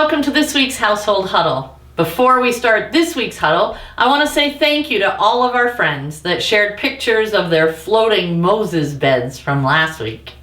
welcome to this week's Household Huddle. Before we start this week's huddle, I want to say thank you to all of our friends that shared pictures of their floating Moses beds from last week.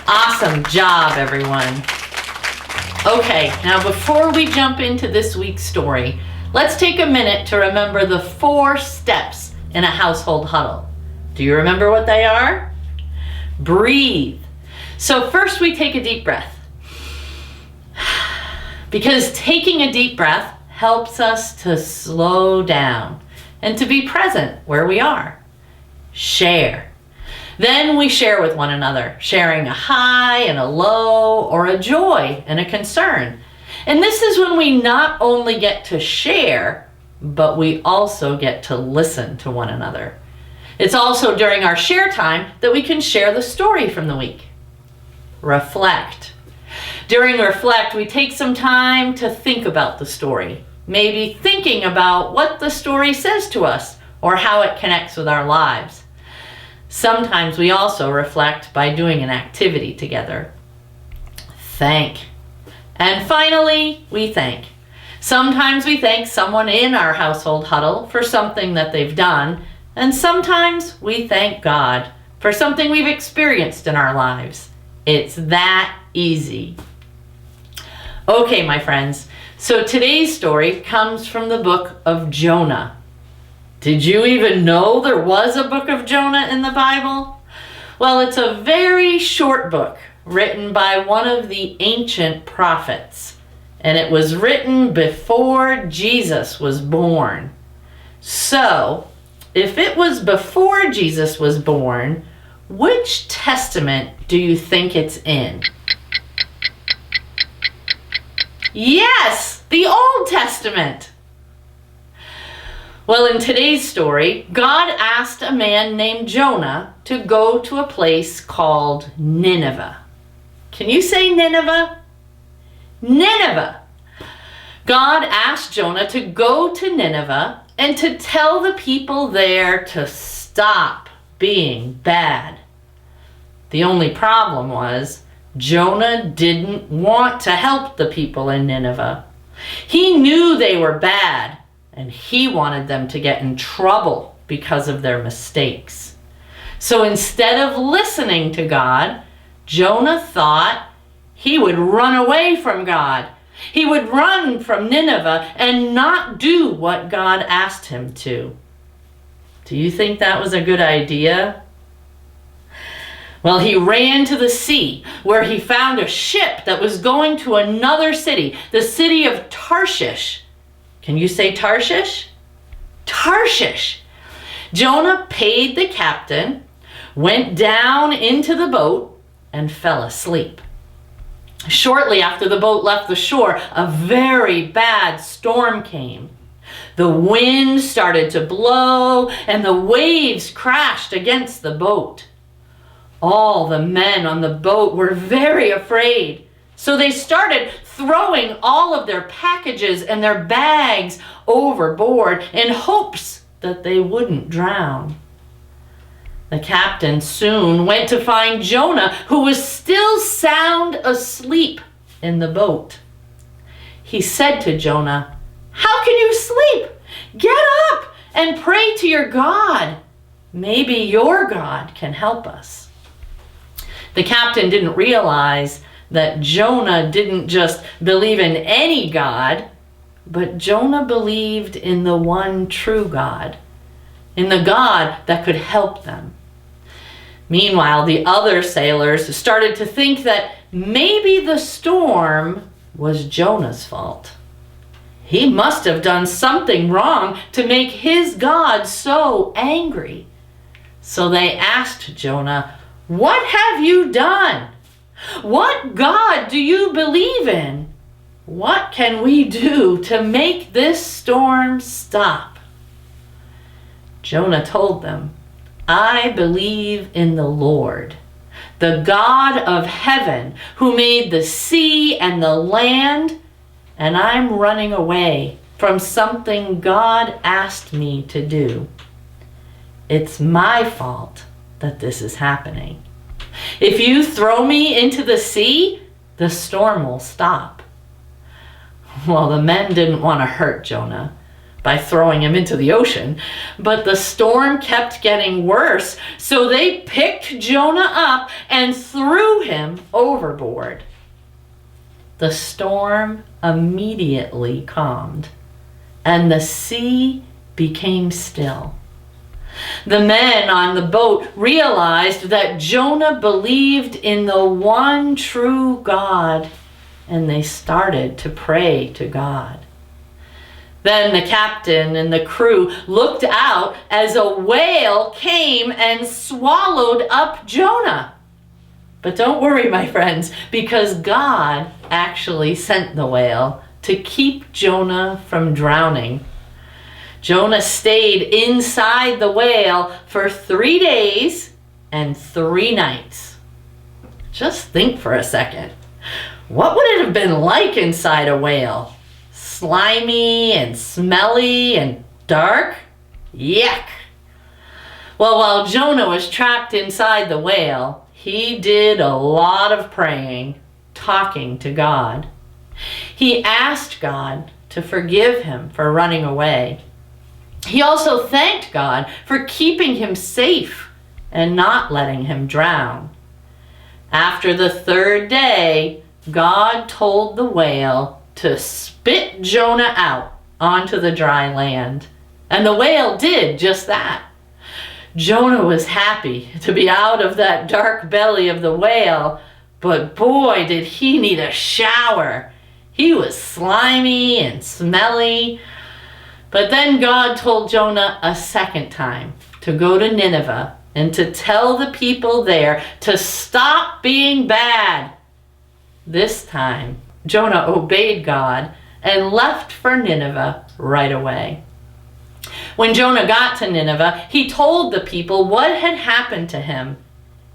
Awesome job, everyone. Okay, now before we jump into this week's story, let's take a minute to remember the 4 steps in a household huddle. Do you remember what they are? Breathe. So first we take a deep breath. Because taking a deep breath helps us to slow down and to be present where we are. Share. Then we share with one another, sharing a high and a low, or a joy and a concern. And this is when we not only get to share, but we also get to listen to one another. It's also during our share time that we can share the story from the week. Reflect. During reflect, we take some time to think about the story, maybe thinking about what the story says to us or how it connects with our lives. Sometimes we also reflect by doing an activity together. Thank. And finally, we thank. Sometimes we thank someone in our household huddle for something that they've done, and sometimes we thank God for something we've experienced in our lives. It's that easy. Okay, my friends, so today's story comes from the book of Jonah. Did you even know there was a book of Jonah in the Bible? Well, it's a very short book written by one of the ancient prophets, and it was written before Jesus was born. So, if it was before Jesus was born, which testament do you think it's in? Yes, the Old Testament. Well, in today's story, God asked a man named Jonah to go to a place called Nineveh. Can you say Nineveh? Nineveh. God asked Jonah to go to Nineveh and to tell the people there to stop being bad. The only problem was Jonah didn't want to help the people in Nineveh. He knew they were bad, and he wanted them to get in trouble because of their mistakes. So instead of listening to God, Jonah thought he would run away from God. He would run from Nineveh and not do what God asked him to. Do you think that was a good idea? Well, he ran to the sea, where he found a ship that was going to another city, the city of Tarshish. Can you say Tarshish? Tarshish. Jonah paid the captain, went down into the boat, and fell asleep. Shortly after the boat left the shore, a very bad storm came. The wind started to blow, and the waves crashed against the boat. All the men on the boat were very afraid. So they started throwing all of their packages and their bags overboard in hopes that they wouldn't drown. The captain soon went to find Jonah, who was still sound asleep in the boat. He said to Jonah, "How can you sleep? Get up and pray to your God. Maybe your God can help us." The captain didn't realize that Jonah didn't just believe in any God, but Jonah believed in the one true God, in the God that could help them. Meanwhile, the other sailors started to think that maybe the storm was Jonah's fault. He must have done something wrong to make his God so angry. So they asked Jonah, "What have you done? What God do you believe in? What can we do to make this storm stop?" Jonah told them, "I believe in the Lord, the God of heaven, who made the sea and the land, and I'm running away from something God asked me to do. It's my fault that this is happening. If you throw me into the sea, the storm will stop." Well, the men didn't want to hurt Jonah by throwing him into the ocean, but the storm kept getting worse, so they picked Jonah up and threw him overboard. The storm immediately calmed, and the sea became still. The men on the boat realized that Jonah believed in the one true God, and they started to pray to God. Then the captain and the crew looked out as a whale came and swallowed up Jonah. But don't worry, my friends, because God actually sent the whale to keep Jonah from drowning. Jonah stayed inside the whale for 3 days and 3 nights. Just think for a second. What would it have been like inside a whale? Slimy and smelly and dark? Yuck! Well, while Jonah was trapped inside the whale, he did a lot of praying, talking to God. He asked God to forgive him for running away. He also thanked God for keeping him safe and not letting him drown. After the 3rd day, God told the whale to spit Jonah out onto the dry land. And the whale did just that. Jonah was happy to be out of that dark belly of the whale, but boy, did he need a shower. He was slimy and smelly. But then God told Jonah a 2nd time to go to Nineveh and to tell the people there to stop being bad. This time, Jonah obeyed God and left for Nineveh right away. When Jonah got to Nineveh, he told the people what had happened to him.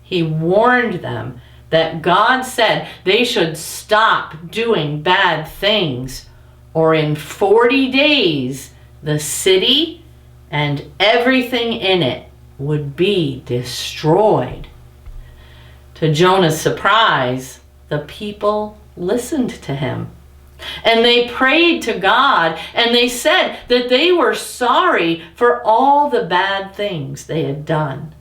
He warned them that God said they should stop doing bad things, or in 40 days, the city and everything in it would be destroyed. To Jonah's surprise, the people listened to him. And they prayed to God, and they said that they were sorry for all the bad things they had done.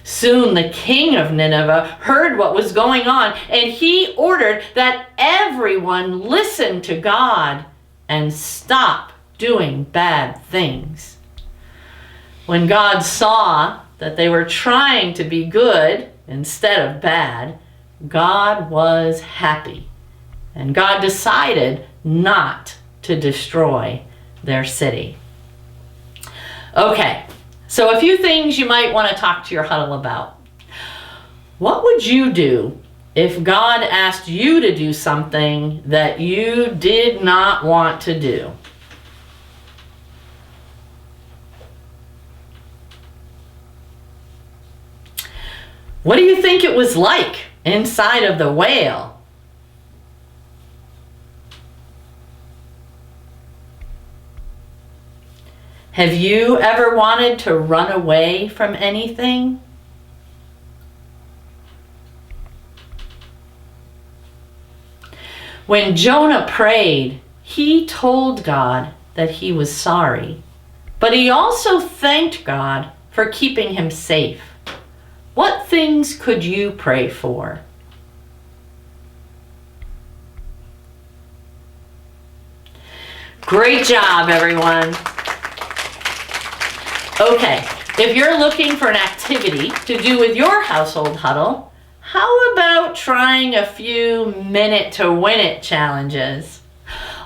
Soon the king of Nineveh heard what was going on, and he ordered that everyone listen to God and stop doing bad things. When God saw that they were trying to be good instead of bad, God was happy. And God decided not to destroy their city. Okay, so a few things you might want to talk to your huddle about. What would you do if God asked you to do something that you did not want to do? What do you think it was like inside of the whale? Have you ever wanted to run away from anything? When Jonah prayed, he told God that he was sorry, but he also thanked God for keeping him safe. What things could you pray for? Great job, everyone. Okay, if you're looking for an activity to do with your household huddle, how about trying a few minute to win it challenges?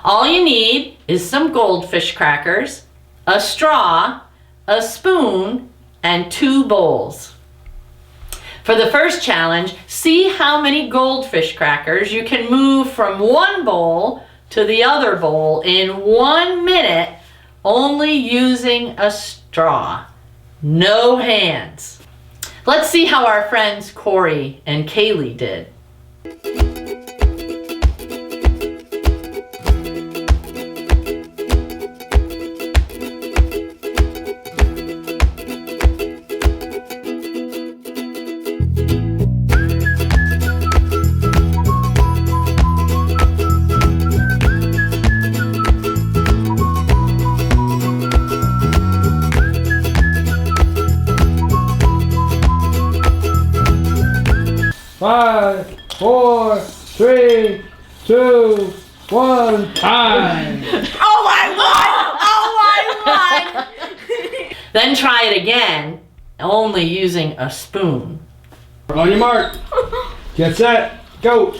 All you need is some goldfish crackers, a straw, a spoon, and 2 bowls. For the first challenge, see how many goldfish crackers you can move from one bowl to the other bowl in 1 minute, only using a straw. No hands. Let's see how our friends Corey and Kaylee did. Five, four, three, two, one, time! Oh, I won! Then try it again, only using a spoon. On your mark, get set, go!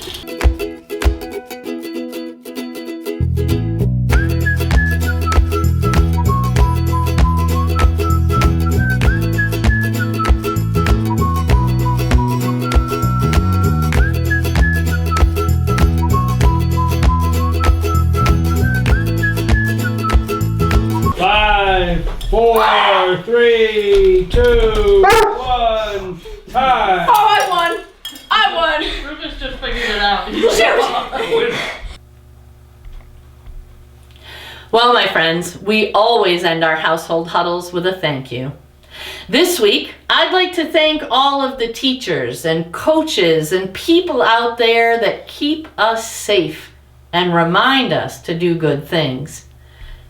5, 4, 3, 2, 1, time! Oh, I won! I won! Rufus just figured it out. Shoot! Well, my friends, we always end our household huddles with a thank you. This week, I'd like to thank all of the teachers and coaches and people out there that keep us safe and remind us to do good things.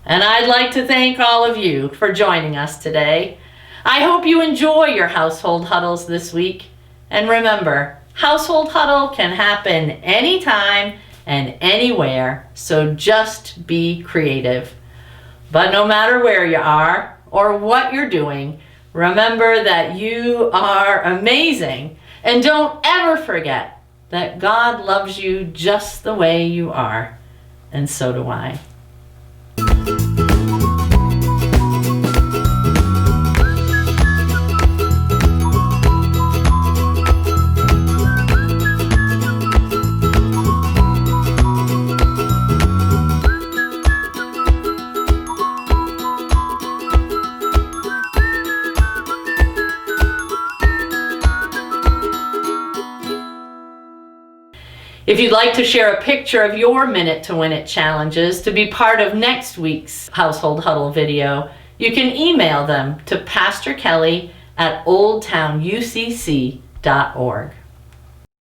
And I'd like to thank all of you for joining us today. I hope you enjoy your household huddles this week. And remember, household huddle can happen anytime and anywhere, so just be creative. But no matter where you are or what you're doing, remember that you are amazing. And don't ever forget that God loves you just the way you are. And so do I. If you'd like to share a picture of your Minute to Win It challenges to be part of next week's Household Huddle video, you can email them to Pastor Kelly at oldtownucc.org.